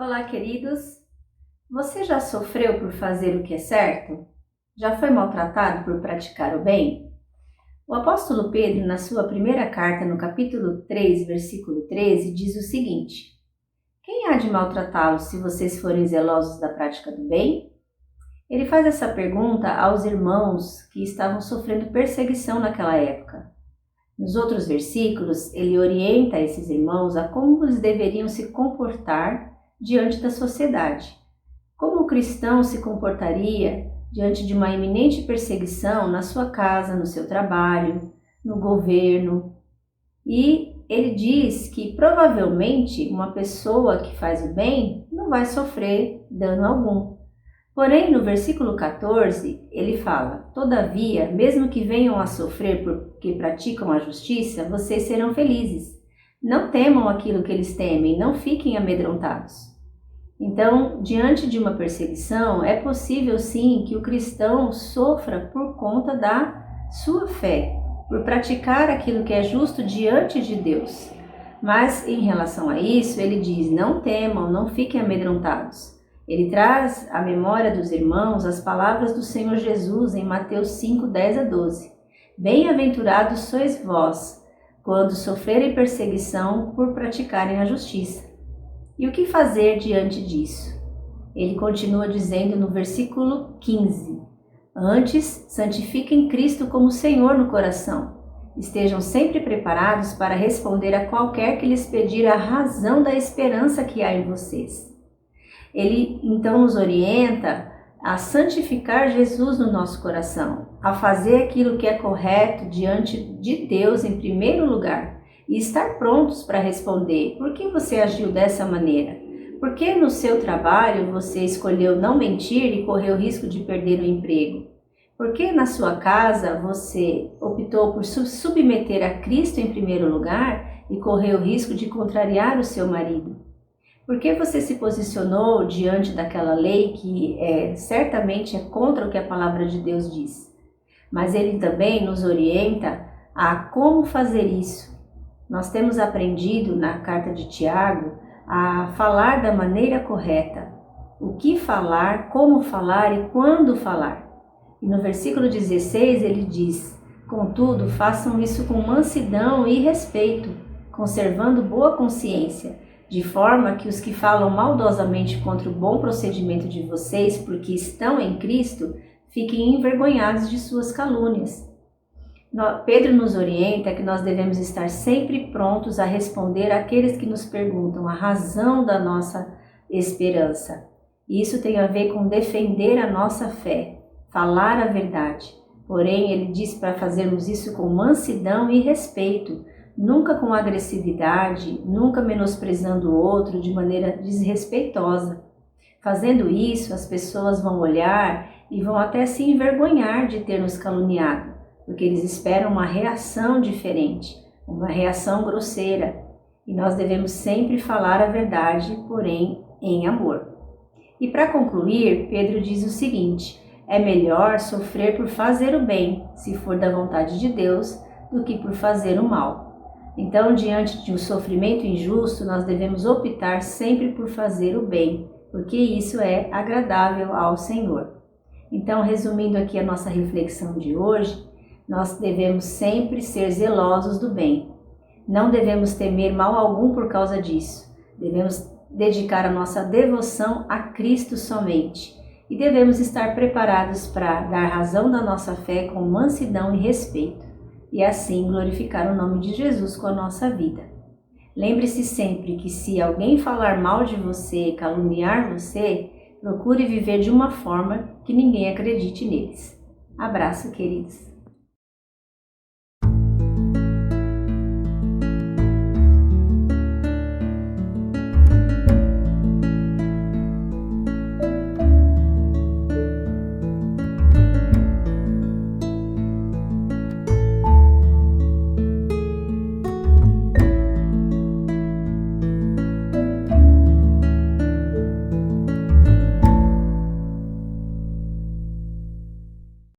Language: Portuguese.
Olá, queridos! Você já sofreu por fazer o que é certo? Já foi maltratado por praticar o bem? O apóstolo Pedro, na sua primeira carta, no capítulo 3, versículo 13, diz o seguinte: Quem há de maltratá-los se vocês forem zelosos da prática do bem? Ele faz essa pergunta aos irmãos que estavam sofrendo perseguição naquela época. Nos outros versículos, ele orienta esses irmãos a como eles deveriam se comportar diante da sociedade. Como o cristão se comportaria diante de uma iminente perseguição na sua casa, no seu trabalho, no governo. E ele diz que provavelmente uma pessoa que faz o bem não vai sofrer dano algum. Porém, no versículo 14, ele fala: Todavia, mesmo que venham a sofrer porque praticam a justiça, vocês serão felizes. Não temam aquilo que eles temem, não fiquem amedrontados. Então, diante de uma perseguição, é possível sim que o cristão sofra por conta da sua fé, por praticar aquilo que é justo diante de Deus. Mas, em relação a isso, ele diz: não temam, não fiquem amedrontados. Ele traz à memória dos irmãos as palavras do Senhor Jesus em Mateus 5, 10 a 12. Bem-aventurados sois vós, quando sofrerem perseguição por praticarem a justiça. E o que fazer diante disso? Ele continua dizendo no versículo 15: Antes, santifiquem Cristo como Senhor no coração. Estejam sempre preparados para responder a qualquer que lhes pedir a razão da esperança que há em vocês. Ele então nos orienta a santificar Jesus no nosso coração, a fazer aquilo que é correto diante de Deus em primeiro lugar e estar prontos para responder: por que você agiu dessa maneira? Por que no seu trabalho você escolheu não mentir e correu o risco de perder o emprego? Por que na sua casa você optou por submeter a Cristo em primeiro lugar e correu o risco de contrariar o seu marido? Por que você se posicionou diante daquela lei que certamente é contra o que a palavra de Deus diz? Mas ele também nos orienta a como fazer isso. Nós temos aprendido na carta de Tiago a falar da maneira correta. O que falar, como falar e quando falar. E no versículo 16 ele diz: Contudo, façam isso com mansidão e respeito, conservando boa consciência, de forma que os que falam maldosamente contra o bom procedimento de vocês, porque estão em Cristo, fiquem envergonhados de suas calúnias. Pedro nos orienta que nós devemos estar sempre prontos a responder àqueles que nos perguntam a razão da nossa esperança. Isso tem a ver com defender a nossa fé, falar a verdade. Porém, ele diz para fazermos isso com mansidão e respeito, nunca com agressividade, nunca menosprezando o outro de maneira desrespeitosa. Fazendo isso, as pessoas vão olhar e vão até se envergonhar de ter nos caluniado, porque eles esperam uma reação diferente, uma reação grosseira. E nós devemos sempre falar a verdade, porém em amor. E para concluir, Pedro diz o seguinte: é melhor sofrer por fazer o bem, se for da vontade de Deus, do que por fazer o mal. Então, diante de um sofrimento injusto, nós devemos optar sempre por fazer o bem, porque isso é agradável ao Senhor. Então, resumindo aqui a nossa reflexão de hoje, nós devemos sempre ser zelosos do bem. Não devemos temer mal algum por causa disso. Devemos dedicar a nossa devoção a Cristo somente. E devemos estar preparados para dar razão da nossa fé com mansidão e respeito. E assim glorificar o nome de Jesus com a nossa vida. Lembre-se sempre que se alguém falar mal de você, caluniar você, procure viver de uma forma que ninguém acredite neles. Abraço, queridos.